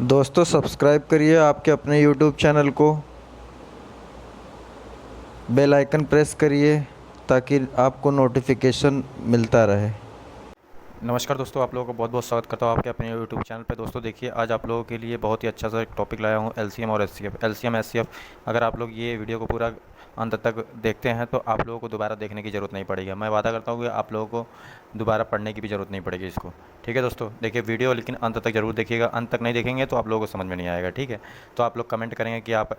दोस्तों सब्सक्राइब करिए आपके अपने यूट्यूब चैनल को। बेल आइकन प्रेस करिए ताकि आपको नोटिफिकेशन मिलता रहे। नमस्कार दोस्तों, आप लोगों को बहुत बहुत स्वागत करता हूँ आपके अपने यूट्यूब चैनल पे। दोस्तों देखिए, आज आप लोगों के लिए बहुत ही अच्छा सा एक टॉपिक लाया हूँ, एलसीएम और एचसीएफ। एलसीएम एचसीएफ अगर आप लोग ये वीडियो को पूरा अंत तक देखते हैं तो आप लोगों को दोबारा देखने की ज़रूरत नहीं पड़ेगी। मैं वादा करता हूँ कि आप लोगों को दोबारा पढ़ने की भी ज़रूरत नहीं पड़ेगी इसको। ठीक है दोस्तों, देखिए वीडियो लेकिन अंत तक ज़रूर देखिएगा। अंत तक नहीं देखेंगे तो आप लोगों को समझ में नहीं आएगा। ठीक है, तो आप लोग कमेंट करेंगे कि आप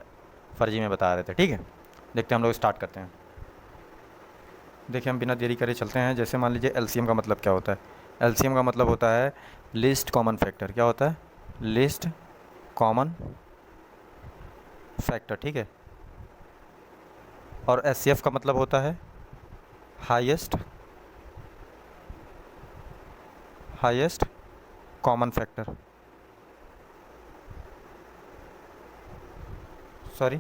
फर्जी में बता रहे थे। ठीक है, देखते हैं, हम लोग स्टार्ट करते हैं। देखिए, हम बिना देरी करे चलते हैं। जैसे मान लीजिए एलसीएम का मतलब क्या होता है। एलसीएम का मतलब होता है लिस्ट कॉमन फैक्टर। क्या होता है? List common factor. ठीक है, और एचसीएफ का मतलब होता है highest highest common factor. Sorry,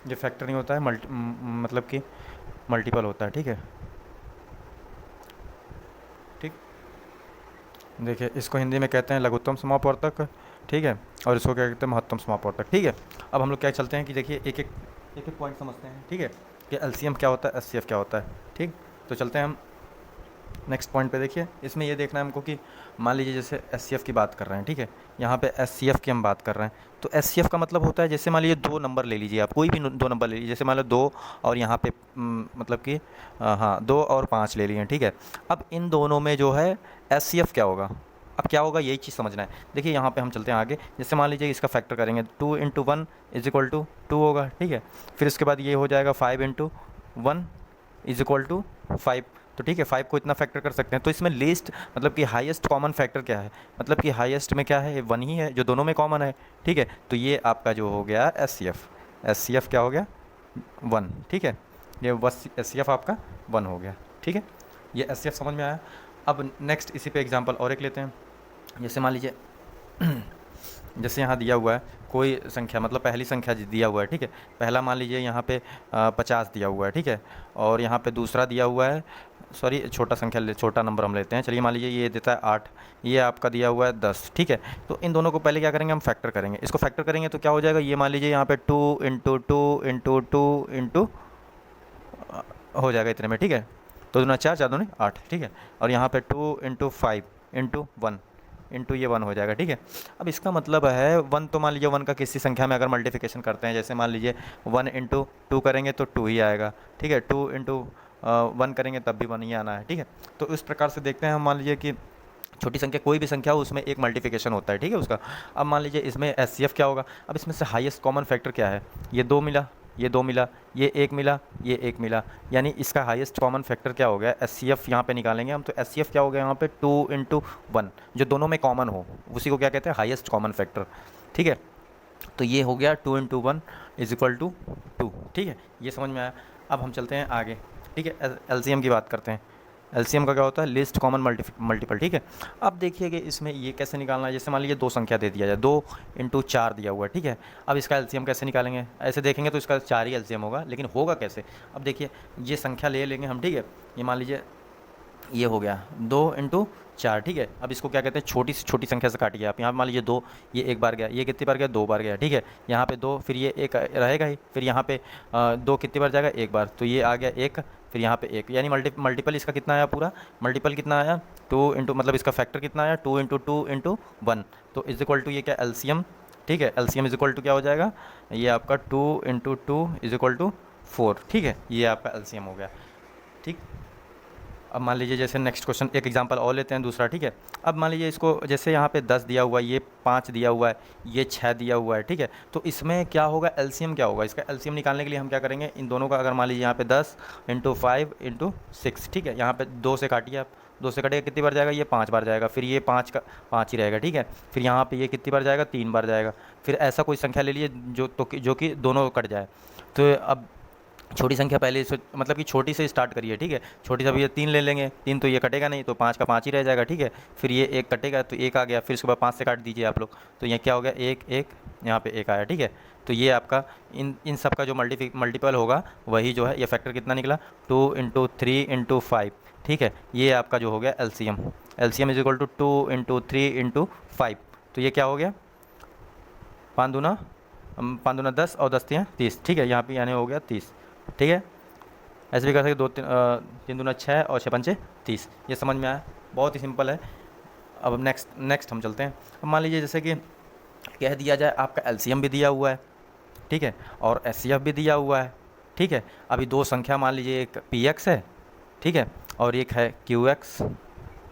ये फैक्टर नहीं होता है, मतलब कि मल्टीपल होता है। ठीक है, ठीक। देखिए, इसको हिंदी में कहते हैं लघुत्तम समापवर्तक। ठीक है, और इसको क्या कहते हैं? महत्तम समापवर्तक। ठीक है, अब हम लोग क्या चलते हैं कि देखिए एक एक पॉइंट समझते हैं। ठीक है, कि एलसीएम क्या होता है, एचसीएफ क्या होता है। ठीक, तो चलते हैं हम नेक्स्ट पॉइंट पे। देखिए, इसमें ये देखना है हमको कि मान लीजिए जैसे एचसीएफ की बात कर रहे हैं। ठीक है, यहाँ पे एचसीएफ की हम बात कर रहे हैं, तो एचसीएफ का मतलब होता है, जैसे मान लीजिए दो नंबर ले लीजिए आप, कोई भी दो नंबर ले लीजिए। जैसे मान लो दो और यहाँ पे मतलब कि हाँ, 2 और 5 ले लिए हैं। ठीक है, अब इन दोनों में जो है एचसीएफ क्या होगा। अब क्या होगा, यही चीज़ समझना है। देखिए, यहाँ पे हम चलते हैं आगे। जैसे मान लीजिए इसका फैक्टर करेंगे, 2 × 1 = 2 होगा। ठीक है, फिर उसके बाद ये हो जाएगा 5 × 1 = 5। तो ठीक है, 5 को इतना फैक्टर कर सकते हैं। तो इसमें लीस्ट मतलब कि हाईएस्ट कॉमन फैक्टर क्या है, मतलब कि हाईएस्ट में क्या है, 1 ही है जो दोनों में कॉमन है। ठीक है, तो ये आपका जो हो गया एचसीएफ। एचसीएफ क्या हो गया? 1। ठीक है, ये बस एचसीएफ आपका 1 हो गया। ठीक है, ये एचसीएफ समझ में आया। अब नेक्स्ट इसी पे एग्जांपल और एक लेते हैं। जैसे मान लीजिए जैसे यहाँ दिया हुआ है कोई संख्या, मतलब पहली संख्या दिया हुआ है। ठीक है, पहला मान लीजिए यहाँ पे 50 दिया हुआ है। ठीक है, और यहाँ पे दूसरा दिया हुआ है, सॉरी छोटा संख्या छोटा नंबर हम लेते हैं। चलिए मान लीजिए ये देता है 8, ये आपका दिया हुआ है 10। ठीक है, तो इन दोनों को पहले क्या करेंगे, हम फैक्टर करेंगे। इसको फैक्टर करेंगे तो क्या हो जाएगा, ये मान लीजिए यहाँ पे 2 × 2 × 2 × हो जाएगा इतने में। ठीक है, तो दूना 4, 4 दूनी 8। ठीक है, और यहाँ पे 2 × 5 × 1 ये 1 हो जाएगा। ठीक है, अब इसका मतलब है 1, तो मान लीजिए 1 का किसी संख्या में अगर मल्टीप्लिकेशन करते हैं, जैसे मान लीजिए 1 × 2 करेंगे तो 2 ही आएगा। ठीक है, 2 × 1 करेंगे तब भी 1 ही आना है। ठीक है, तो इस प्रकार से देखते हैं हम। मान लीजिए कि छोटी संख्या कोई भी संख्या हो, उसमें एक मल्टीप्लिकेशन होता है। ठीक है, उसका। अब मान लीजिए इसमें एचसीएफ क्या होगा। अब इसमें से हाईएस्ट कॉमन फैक्टर क्या है, ये 2 मिला, ये 2 मिला, ये 1 मिला, ये 1 मिला, यानी इसका हाईएस्ट कॉमन फैक्टर क्या हो गया, एचसीएफ यहाँ पे निकालेंगे हम। तो एचसीएफ क्या हो गया यहाँ पे, 2 × 1, जो दोनों में कॉमन हो उसी को क्या कहते हैं, हाईएस्ट कॉमन फैक्टर। ठीक है, तो ये हो गया 2 × 1 = 2। ठीक है, ये समझ में आया। अब हम चलते हैं आगे। ठीक है, एलसीएम की बात करते हैं। एलसीएम का क्या होता है, लिस्ट कॉमन मल्टीपल। ठीक है, अब देखिए कि इसमें ये कैसे निकालना है। जैसे मान लीजिए दो संख्या दे दिया जाए, 2 × 4 दिया हुआ है। ठीक है, अब इसका एलसीएम कैसे निकालेंगे, ऐसे देखेंगे तो इसका 4 ही एलसीएम होगा, लेकिन होगा कैसे। अब देखिए, ये संख्या ले लेंगे हम। ठीक है, ये मान लीजिए ये हो गया 2 × 4। ठीक है, अब इसको क्या कहते हैं, छोटी से छोटी संख्या से काटिए आप। यहाँ पे मान लीजिए 2, ये एक बार गया, ये कितनी बार गया, 2 बार गया। ठीक है, यहाँ पे 2, फिर ये एक रहेगा ही, फिर यहाँ पे 2 कितनी बार जाएगा, एक बार, तो ये आ गया 1, फिर यहाँ पे 1, यानी मल्टीपल इसका कितना आया, पूरा मल्टीपल कितना आया, 2 मतलब इसका फैक्टर कितना आया, 2 × 2 × 1। तो = ये क्या, एलसीएम। ठीक है, एलसीएम = क्या हो जाएगा, ये आपका 2 × 2 = 4। ठीक है, ये आपका एलसीएम हो गया। ठीक, अब मान लीजिए जैसे नेक्स्ट क्वेश्चन, एक एग्जांपल और लेते हैं दूसरा। ठीक है, अब मान लीजिए इसको, जैसे यहाँ पे 10 दिया हुआ है, ये 5 दिया हुआ है, ये 6 दिया हुआ है। ठीक है, तो इसमें क्या होगा, एलसीएम क्या होगा। इसका एलसीएम निकालने के लिए हम क्या करेंगे, इन दोनों का, अगर मान लीजिए यहाँ पे 10 × 5 × 6। ठीक है, यहाँ पे 2 से काटिए आप, 2 से कटेगा कितनी बार जाएगा, ये 5 बार जाएगा, फिर ये 5 का 5 ही रहेगा। ठीक है, फिर यहाँ पे ये कितनी बार जाएगा, 3 बार जाएगा। फिर ऐसा कोई संख्या ले लीजिए जो कि दोनों कट जाए। तो अब छोटी संख्या पहले से, मतलब कि छोटी से स्टार्ट करिए। ठीक है, छोटी सा भी, ये 3 ले लेंगे, 3 तो ये कटेगा नहीं, तो 5 का 5 ही रह जाएगा। ठीक है, फिर ये 1 कटेगा तो 1 आ गया, फिर उसके बाद 5 से काट दीजिए आप लोग, तो ये क्या हो गया, 1 1, यहाँ पे 1 आया। ठीक है, तो ये आपका इन सब का जो मल्टीपल होगा वही जो है, ये फैक्टर कितना निकला, 2 × 3 × 5। ठीक है, ये आपका जो हो गया एलसीएम। एलसीएम = 2 × 3 × 5। तो ये क्या हो गया, 5 दूना 10 और 10 3 30, ठीक है, यहाँ पे यानी हो गया 30, ठीक है। ऐसे भी कर सकते 3 दूना 6 और 6 पंचे 30। ये समझ में आया, बहुत ही सिंपल है। अब नेक्स्ट हम चलते हैं। अब मान लीजिए जैसे कि कह दिया जाए आपका एलसीएम भी दिया हुआ है, ठीक है, और एचसीएफ भी दिया हुआ है, ठीक है। अभी दो संख्या मान लीजिए, एक पीएक्स है, ठीक है, और एक है क्यूएक्स,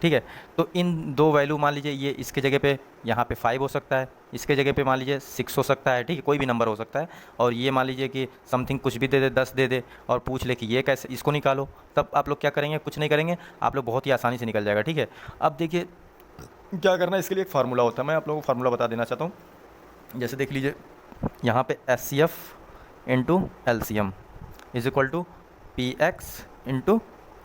ठीक है। तो इन दो वैल्यू मान लीजिए, ये इसके जगह पे यहाँ पे 5 हो सकता है, इसके जगह पे मान लीजिए 6 हो सकता है, ठीक है, कोई भी नंबर हो सकता है। और ये मान लीजिए कि समथिंग कुछ भी दे दे, 10 दे दे और पूछ ले कि ये कैसे, इसको निकालो, तब आप लोग क्या करेंगे, कुछ नहीं करेंगे, आप लोग बहुत ही आसानी से निकल जाएगा, ठीक है। अब देखिए क्या करना है, इसके लिए एक फार्मूला होता है, मैं आप लोगों को फार्मूला बता देना चाहता हूँ। जैसे देख लीजिए यहाँ पे H C F into L C M is equal to P X into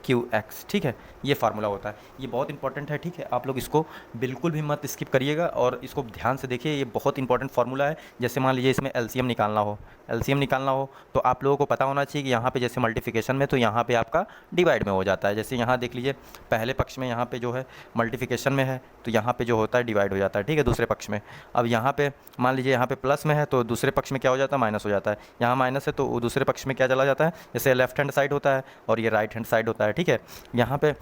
Q X, ठीक है, ये फार्मूला होता है। ये बहुत इंपॉर्टेंट है, ठीक है, आप लोग इसको बिल्कुल भी मत स्किप करिएगा और इसको ध्यान से देखिए, ये बहुत इंपॉर्टेंट फार्मूला है। जैसे मान लीजिए इसमें एलसीएम निकालना हो तो आप लोगों को पता होना चाहिए कि यहाँ पे जैसे मल्टीप्लिकेशन में तो यहाँ पे आपका डिवाइड में हो जाता है। जैसे यहाँ देख लीजिए पहले पक्ष में यहाँ पे जो है मल्टीप्लिकेशन में है तो यहाँ पे जो होता है डिवाइड हो जाता है, ठीक है, दूसरे पक्ष में। अब यहाँ पे मान लीजिए यहाँ पे प्लस में है तो दूसरे पक्ष में क्या हो जाता है, माइनस हो जाता है। यहाँ माइनस है तो दूसरे पक्ष में क्या चला जाता है, जैसे लेफ्ट हैंड साइड होता है और ये राइट हैंड साइड होता है, ठीक है। यहाँ पे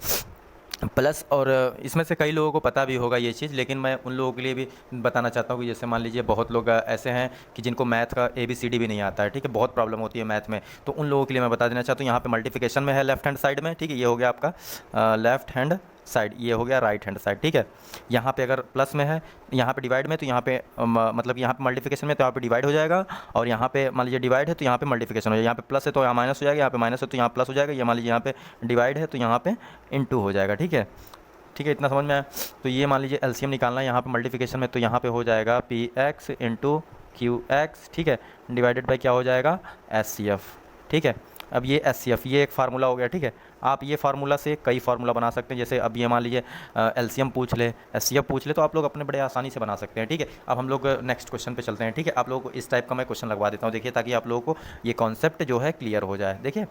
प्लस, और इसमें से कई लोगों को पता भी होगा ये चीज़, लेकिन मैं उन लोगों के लिए भी बताना चाहता हूँ कि जैसे मान लीजिए बहुत लोग ऐसे हैं कि जिनको मैथ का ABCD भी नहीं आता है, ठीक है, बहुत प्रॉब्लम होती है मैथ में, तो उन लोगों के लिए मैं बता देना चाहता हूँ। यहाँ पे मल्टीप्लिकेशन में है लेफ्ट हैंड साइड में, ठीक है, ये हो गया आपका लेफ्ट हैंड साइड, ये हो गया राइट हैंड साइड, ठीक है। यहाँ पे अगर प्लस में है, यहाँ पे डिवाइड में, तो यहाँ पे मतलब यहाँ पे मल्टीप्लिकेशन में तो यहाँ पे डिवाइड हो जाएगा, और यहाँ पे मान लीजिए डिवाइड है तो यहाँ पे मल्टीप्लिकेशन हो जाएगा। यहाँ पे प्लस है तो यहाँ माइनस हो जाएगा, यहाँ पे माइनस है तो यहाँ प्लस हो जाएगा। ये मान लीजिए यहाँ पे डिवाइड है तो यहाँ पे इनटू हो जाएगा, ठीक है, ठीक है, इतना समझ में आया। तो ये मान लीजिए एलसीएम निकालना है यहाँ पे मल्टीप्लिकेशन में, तो यहाँ पे हो जाएगा P X into Q X, ठीक है, डिवाइडेड बाई क्या हो जाएगा, एच सी एफ, ठीक है। अब ये एच सी एफ, ये एक फार्मूला हो गया, ठीक है। आप ये फार्मूला से कई फार्मूला बना सकते हैं। जैसे अब ये मान लीजिए एलसीएम पूछ ले, एच सी एफ पूछ ले, तो आप लोग अपने बड़े आसानी से बना सकते हैं, ठीक है। अब हम लोग नेक्स्ट क्वेश्चन पे चलते हैं, ठीक है। आप लोगों को इस टाइप का मैं क्वेश्चन लगवा देता हूँ, देखिए, ताकि आप लोगों को ये कॉन्सेप्ट जो है क्लियर हो जाए। देखिए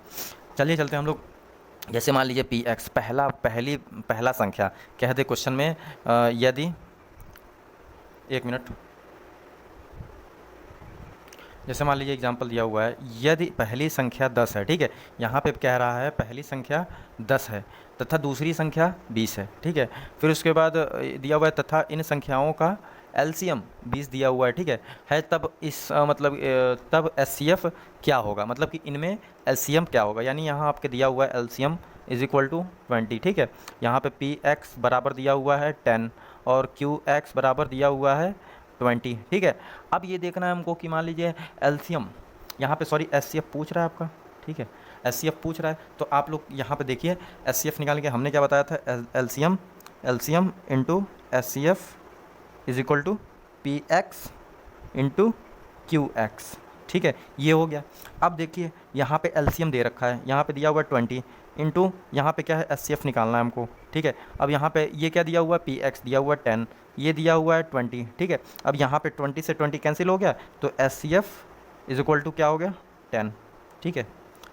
चलिए चलते हैं हम लोग। जैसे मान लीजिए पी एक्स पहला संख्या कह दे क्वेश्चन में, यदि, एक मिनट, जैसे मान लीजिए एग्जांपल दिया हुआ है, यदि पहली संख्या 10 है, ठीक है, यहाँ पे कह रहा है पहली संख्या 10 है तथा दूसरी संख्या 20 है, ठीक है। फिर उसके बाद दिया हुआ है तथा इन संख्याओं का एलसीएम 20 दिया हुआ है, ठीक है, तब इस तब एचसीएफ क्या होगा, मतलब कि इनमें एलसीएम क्या होगा। यानी यहाँ आपके दिया हुआ है एलसीएम इज इक्वल टू 20, ठीक है। यहाँ पे पी एक्स बराबर दिया हुआ है 10 और क्यू एक्स बराबर दिया हुआ है 20, ठीक है। अब ये देखना है हमको कि मान लीजिए एलसीएम, यहाँ पे सॉरी एचसीएफ पूछ रहा है आपका, ठीक है, एचसीएफ पूछ रहा है, तो आप लोग यहाँ पे देखिए एचसीएफ निकाल के हमने क्या बताया था, LCM into HCF is equal to P X into Q X, ठीक है, ये हो गया। अब देखिए यहाँ पे एलसीएम दे रखा है, यहाँ पे दिया हुआ है 20 इंटू यहाँ पे क्या है एचसीएफ निकालना है हमको, ठीक है। अब यहाँ पे ये क्या दिया हुआ है, पी एक्स दिया हुआ है 10, ये दिया हुआ है 20, ठीक है। अब यहाँ पे 20 से 20 कैंसिल हो गया, तो एचसीएफ इज इक्वल टू क्या हो गया, 10, ठीक है।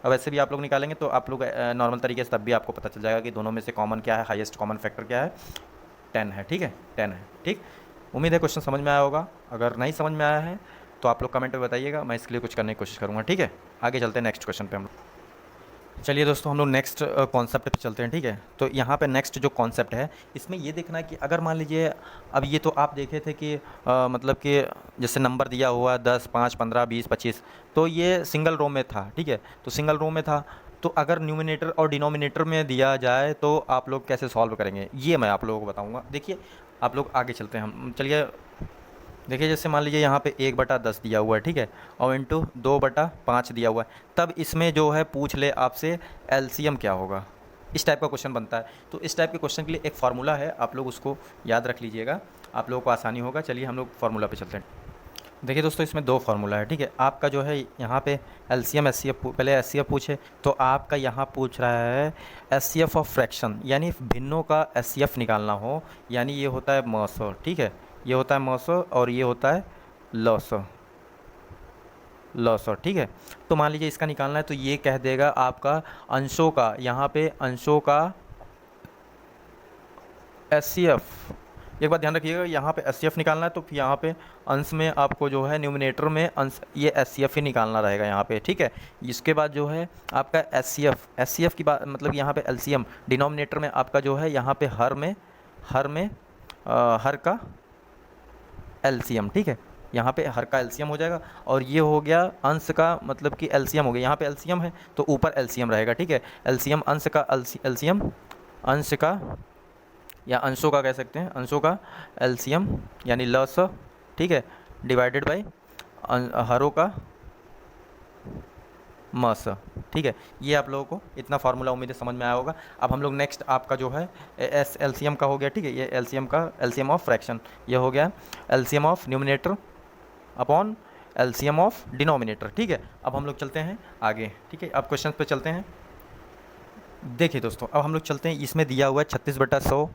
अब ऐसे भी आप लोग निकालेंगे तो आप लोग नॉर्मल तरीके से तब भी आपको पता चल जाएगा कि दोनों में से कॉमन क्या है, हाईएस्ट कॉमन फैक्टर क्या है, 10 है, ठीक है, 10 है, ठीक। उम्मीद है क्वेश्चन समझ में आया होगा। अगर नहीं समझ में आया है तो आप लोग कमेंट में बताइएगा, मैं इसके लिए कुछ करने की कोशिश करूँगा, ठीक है। आगे चलते हैं नेक्स्ट क्वेश्चन पे हम लोग। चलिए दोस्तों हम लोग नेक्स्ट कॉन्सेप्ट पे चलते हैं, ठीक है। तो यहाँ पे नेक्स्ट जो कॉन्सेप्ट है इसमें ये देखना है कि अगर मान लीजिए, अब ये तो आप देखे थे कि मतलब कि जैसे नंबर दिया हुआ 10, 5, 15, 20, 25, तो ये सिंगल रो में था, ठीक है, तो सिंगल रो में था, तो अगर न्यूमिनेटर और डिनोमिनेटर में दिया जाए तो आप लोग कैसे सॉल्व करेंगे, ये मैं आप लोगों को बताऊँगा। देखिए आप लोग आगे चलते हैं हम, चलिए देखिए जैसे मान लीजिए यहाँ पे 1/10 दिया हुआ है, ठीक है, और इंटू 2/5 दिया हुआ है, तब इसमें जो है पूछ ले आपसे एलसीएम क्या होगा, इस टाइप का क्वेश्चन बनता है। तो इस टाइप के क्वेश्चन के लिए एक फार्मूला है, आप लोग उसको याद रख लीजिएगा, आप लोगों को आसानी होगा। चलिए हम लोग फार्मूला पे चलते हैं। देखिए दोस्तों इसमें दो फार्मूला है, ठीक है। आपका जो है यहाँ पे एलसीएम एचसीएफ, पहले एचसीएफ पूछे तो आपका यहाँ पूछ रहा है एचसीएफ ऑफ फ्रैक्शन, यानी भिन्नों का एचसीएफ निकालना हो, यानी ये होता है मसो, ठीक है, ये होता है मसो और ये होता है लॉसो, ठीक है। तो मान लीजिए इसका निकालना है तो ये कह देगा आपका अंशों का, यहाँ पे अंशों का एचसीएफ एक बात ध्यान रखिएगा, यहाँ पे एचसीएफ निकालना है तो फिर यहाँ पे अंश में आपको जो है न्यूमिनेटर में अंश ये एचसीएफ ही निकालना रहेगा यहाँ पे, ठीक है। इसके बाद जो है आपका एचसीएफ की बात मतलब यहाँ पे एलसीएम, डिनोमिनेटर में आपका जो है यहाँ पे हर का एलसीएम, ठीक है। यहाँ पे हर का एलसीएम हो जाएगा और ये हो गया अंश का मतलब कि एलसीएम हो गया। यहाँ पे एलसीएम है तो ऊपर एलसीएम रहेगा, ठीक है। एलसीएम अंश का एलसीएम अंश का या अंशों का कह सकते हैं, अंशों का एलसीएम यानी लस, ठीक है, डिवाइडेड बाय हरों का मस, ठीक है। ये आप लोगों को इतना फार्मूला उम्मीद है समझ में आया होगा। अब हम लोग नेक्स्ट आपका जो है एस एलसीएम का हो गया, ठीक है। ये एलसीएम का एलसीएम ऑफ फ्रैक्शन, ये हो गया LCM of numerator upon LCM of denominator, ठीक है। अब हम लोग चलते हैं आगे, ठीक है। अब क्वेश्चन पे चलते हैं। देखिए दोस्तों, अब हम लोग चलते हैं, इसमें दिया हुआ है 36/100,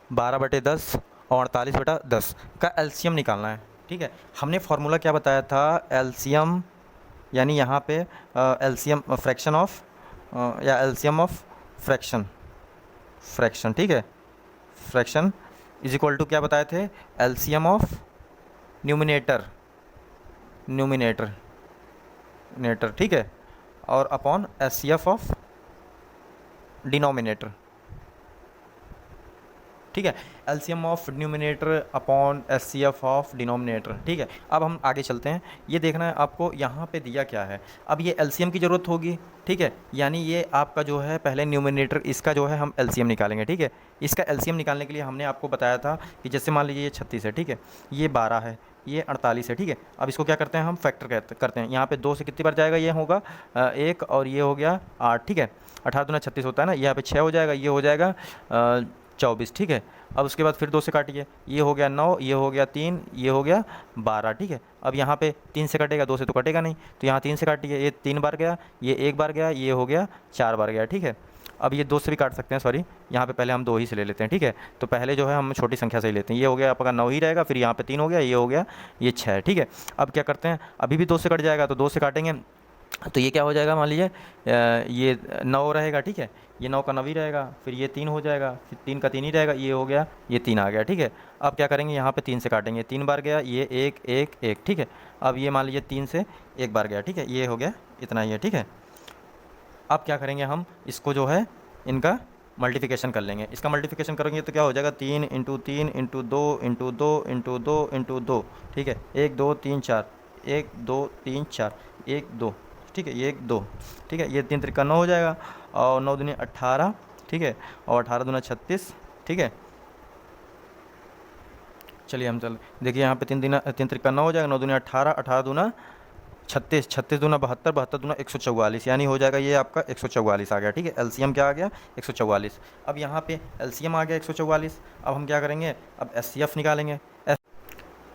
12/10 और 48/10 का एलसीएम निकालना है, ठीक है। हमने फार्मूला क्या बताया था, एलसीएम यानी यहाँ पे एलसीएम फ्रैक्शन ऑफ या एलसीएम ऑफ फ्रैक्शन, ठीक है। फ्रैक्शन इज इक्वल टू क्या बताए थे, एलसीएम ऑफ न्यूमिनेटर, ठीक है, और अपॉन एचसीएफ ऑफ डिनोमिनेटर, ठीक है। LCM of numerator upon HCF of denominator, ठीक है। अब हम आगे चलते हैं। ये देखना है आपको यहाँ पे दिया क्या है। अब ये एलसीएम की ज़रूरत होगी, ठीक है, यानी ये आपका जो है पहले न्यूमिनेटर, इसका जो है हम एलसीएम निकालेंगे, ठीक है। इसका एलसीएम निकालने के लिए हमने आपको बताया था कि जैसे मान लीजिए ये 36 है, ठीक है, ये 12 है, ये 48 है, ठीक है। अब इसको क्या करते हैं हम, फैक्टर करते हैं। यहाँ पे 2 से कितनी बार जाएगा, ये होगा 1 और ये हो गया 8, ठीक है। 18 दूना 36 होता है ना, यहाँ पे 6 हो जाएगा, ये हो जाएगा 24, ठीक है। अब उसके बाद फिर 2 से काटिए, ये हो गया 9, ये हो गया 3, ये हो गया 12, ठीक है। अब यहाँ पे 3 से कटेगा, 2 से तो कटेगा नहीं, तो यहाँ 3 से काटिए, ये 3 बार गया, ये 1 बार गया, ये हो गया 4 बार गया, ठीक है। अब ये 2 से भी काट सकते हैं, सॉरी, यहाँ पे पहले हम 2 ही से ले लेते हैं, ठीक है। तो पहले जो है हम छोटी संख्या से ही लेते हैं, ये हो गया आपका 9 ही रहेगा, फिर यहाँ पे 3 हो गया, ये हो गया ये 6, ठीक है। अब क्या करते हैं, अभी भी 2 से कट जाएगा तो 2 से काटेंगे तो ये क्या हो जाएगा, मान लीजिए ये 9 रहेगा, ठीक है, ये 9 का 9 ही रहेगा, फिर ये 3 हो जाएगा, फिर 3 का 3 ही रहेगा, ये हो गया, ये 3 आ गया, ठीक है। अब क्या करेंगे, यहाँ पे 3 से काटेंगे, 3 बार गया, ये 1 1 1, ठीक है। अब ये मान लीजिए 3 से 1 बार गया, ठीक है, ये हो गया इतना ही है, ठीक है। अब क्या करेंगे हम, इसको जो है इनका मल्टीप्लिकेशन कर लेंगे। इसका मल्टीप्लिकेशन करेंगे तो क्या हो जाएगा, 3 × 3 × 2 × 2 × 2 × 2, ठीक है, 1 2 3 4, 1 2 3 4, 1 2, ठीक है, ये 1 2, ठीक है, ये 3 त्रिका 9 हो जाएगा और 9 दूनी 18, ठीक है, और 18 दूना 36, ठीक है। चलिए हम चल देखिए, यहाँ पे 3 त्रिका 9 हो जाएगा, 9 दूनी 18, 18 दूना 36, 36 दूना 72, 72 दूना 144, यानी हो जाएगा ये आपका 144 आ गया, ठीक है। एलसीएम क्या आ गया, 144। अब यहाँ पे एलसीएम आ गया 144। अब हम क्या करेंगे, अब एचसीएफ निकालेंगे।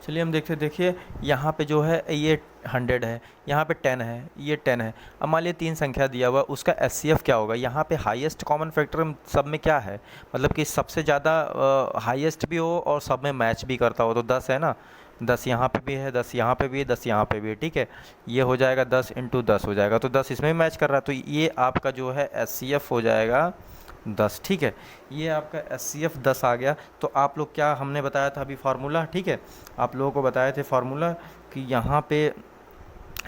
चलिए हम देखिए यहाँ पे जो है ये 100 है, यहाँ पे 10 है, ये 10 है। अब मान लीजिए 3 संख्या दिया हुआ, उसका एचसीएफ क्या होगा। यहाँ पे हाईएस्ट कॉमन फैक्टर सब में क्या है, मतलब कि सबसे ज़्यादा हाईएस्ट भी हो और सब में मैच भी करता हो, तो 10 है ना, 10 यहाँ पे भी है, 10 यहाँ पे भी है, 10 यहाँ पे भी है, ठीक है। ये हो जाएगा 10 × 10 हो जाएगा, तो 10 इसमें भी मैच कर रहा है, तो ये आपका जो है एचसीएफ हो जाएगा 10, ठीक है। ये आपका एचसीएफ 10 आ गया। तो आप लोग क्या हमने बताया था अभी फार्मूला, ठीक है, आप लोगों को बताए थे फार्मूला कि यहाँ पे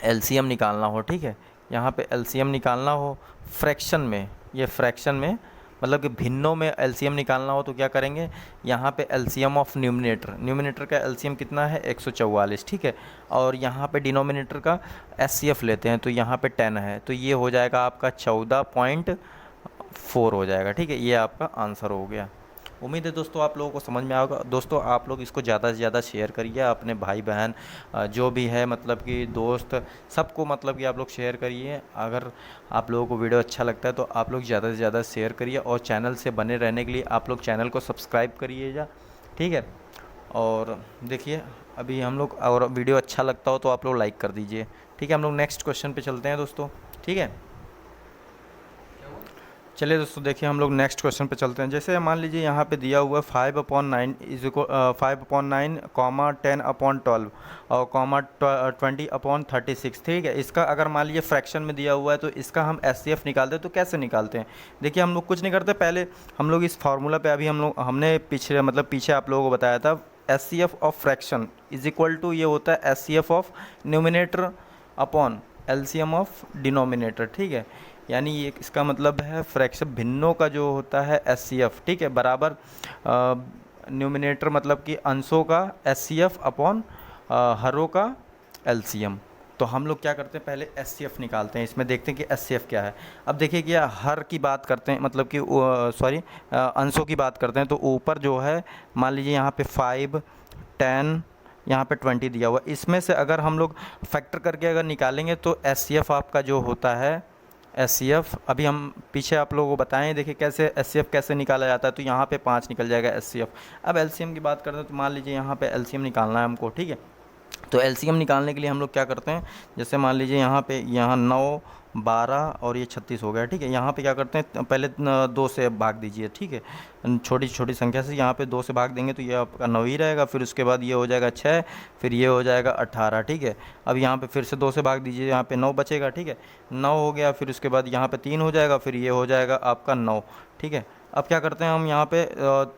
एलसीएम निकालना हो, ठीक है, यहाँ पे एलसीएम निकालना हो फ्रैक्शन में, ये फ्रैक्शन में मतलब कि भिन्नों में एलसीएम निकालना हो तो क्या करेंगे, यहाँ पे एलसीएम ऑफ न्यूमिनेटर का एलसीएम कितना है 144, ठीक है, और यहाँ पे डिनोमिनेटर का एचसीएफ लेते हैं तो यहाँ पे 10 है, तो ये हो जाएगा आपका 14.4 हो जाएगा, ठीक है। ये आपका आंसर हो गया। उम्मीद है दोस्तों आप लोगों को समझ में आएगा। दोस्तों आप लोग इसको ज़्यादा से ज़्यादा शेयर करिए, अपने भाई बहन जो भी है मतलब कि दोस्त सबको मतलब कि आप लोग शेयर करिए। अगर आप लोगों को वीडियो अच्छा लगता है तो आप लोग ज़्यादा से ज़्यादा शेयर करिए और चैनल से बने रहने के लिए आप लोग चैनल को सब्सक्राइब करिएगा, ठीक है। और देखिए अभी हम लोग, और वीडियो अच्छा लगता हो तो आप लोग लाइक कर दीजिए, ठीक है। हम लोग नेक्स्ट क्वेश्चन पर चलते हैं दोस्तों, ठीक है। चलिए दोस्तों, देखिए हम लोग नेक्स्ट क्वेश्चन पे चलते हैं। जैसे मान लीजिए यहाँ पे दिया हुआ है 5/9 इज इक्वल 5/9 कॉमा 10/12 और कॉमा 20/36, ठीक है। इसका अगर मान लीजिए फ्रैक्शन में दिया हुआ है तो इसका हम एचसीएफ निकालते हैं तो कैसे निकालते हैं? देखिए हम लोग कुछ नहीं करते, पहले हम लोग इस फार्मूला पे अभी हमने पीछे आप लोगों को बताया था, H C F of fraction is equal to ये होता है H C F of numerator upon LCM of denominator, ठीक है। यानी ये इसका मतलब है फ्रैक्शन भिन्नों का जो होता है एच सी एफ, ठीक है, बराबर न्यूमिनेटर मतलब कि अंशों का एच सी एफ अपॉन हरों का एलसीएम। तो हम लोग क्या करते हैं, पहले एच सी एफ निकालते हैं, इसमें देखते हैं कि एच सी एफ क्या है। अब देखिए कि हर की बात करते हैं, मतलब कि अंशों की बात करते हैं, तो ऊपर जो है मान लीजिए यहाँ पे 5, 10, यहाँ पे 20 दिया हुआ, इसमें से अगर हम लोग फैक्टर करके अगर निकालेंगे तो एच सी एफ आपका जो होता है एच सी एफ, अभी हम पीछे आप लोगों को बताएं, देखिए कैसे एच सी एफ कैसे निकाला जाता है। तो यहाँ पे 5 निकल जाएगा एच सी एफ। अब एलसीएम की बात करते हैं, तो मान लीजिए यहाँ पे एलसीएम निकालना है हमको, ठीक है। तो एलसीएम निकालने के लिए हम लोग क्या करते हैं, जैसे मान लीजिए यहाँ 9, 12 और ये 36 हो गया, ठीक है। यहाँ पे क्या करते हैं, पहले 2 से भाग दीजिए, ठीक है। छोटी छोटी संख्या से यहाँ पे 2 से भाग देंगे तो ये आपका 9 ही रहेगा। फिर उसके बाद ये हो जाएगा 6, फिर ये हो जाएगा 18, ठीक है। अब यहाँ पे फिर से 2 से भाग दीजिए, यहाँ पे 9 बचेगा, ठीक है। 9 हो गया, फिर उसके बाद यहाँ पे 3 हो जाएगा, फिर ये हो जाएगा आपका 9, ठीक है। अब क्या करते हैं हम, यहाँ पे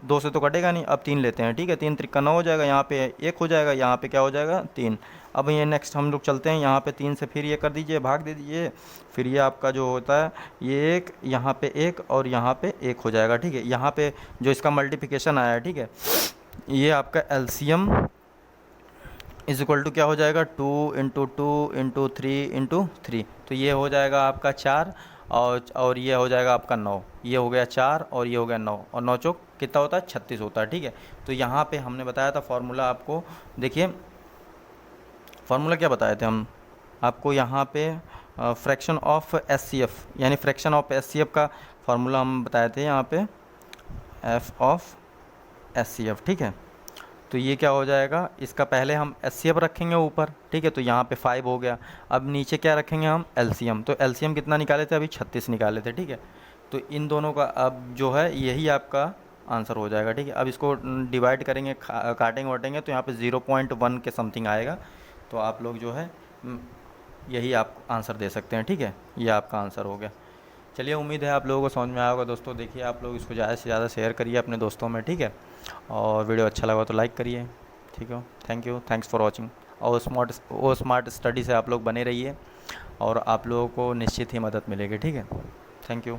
2 से तो कटेगा नहीं, अब 3 लेते हैं, ठीक है। 3 त्रिका 9 हो जाएगा, यहाँ पे 1 हो जाएगा, यहाँ पे क्या हो जाएगा 3। अब ये नेक्स्ट हम लोग चलते हैं, यहाँ पे 3 से फिर ये कर दीजिए, भाग दे दीजिए, फिर ये आपका जो होता है ये 1, यहाँ पे 1 और यहाँ पे 1 हो जाएगा, ठीक है। यहाँ पे जो इसका मल्टीप्लिकेशन आया है, ठीक है, ये आपका एलसीएम इज इक्वल टू क्या हो जाएगा 2 इंटू 2 इंटू 3 इंटू 3, तो ये हो जाएगा आपका 4 और ये हो जाएगा आपका 9। ये हो गया 4 और ये हो गया 9 और 9 चौक कितना होता है 36 होता है, ठीक है। तो यहाँ पे हमने बताया था फार्मूला आपको, देखिए फार्मूला क्या बताए थे हम आपको, यहाँ पे fraction of H C F, यानी fraction of H C F का फार्मूला हम बताए थे यहाँ पे F of H C F, ठीक है। तो ये क्या हो जाएगा, इसका पहले हम एच सी एफ रखेंगे ऊपर, ठीक है। तो यहाँ पे 5 हो गया। अब नीचे क्या रखेंगे हम, एलसीएम। तो एलसीएम कितना निकाले थे, अभी 36 निकाले थे, ठीक है। तो इन दोनों का अब जो है यही आपका आंसर हो जाएगा, ठीक है। अब इसको डिवाइड करेंगे, काटेंगे वाटेंगे तो यहाँ पे 0.1 के समथिंग आएगा। तो आप लोग जो है यही आप आंसर दे सकते हैं, ठीक है। ये आपका आंसर हो गया। चलिए, उम्मीद है आप लोगों को समझ में आया होगा दोस्तों। देखिए आप लोग इसको ज़्यादा से ज़्यादा शेयर करिए अपने दोस्तों में, ठीक है। और वीडियो अच्छा लगा तो लाइक करिए, ठीक है। Thank you, thanks for watching. और स्मार्ट स्टडी से आप लोग बने रहिए और आप लोगों को निश्चित ही मदद मिलेगी, ठीक है। Thank you.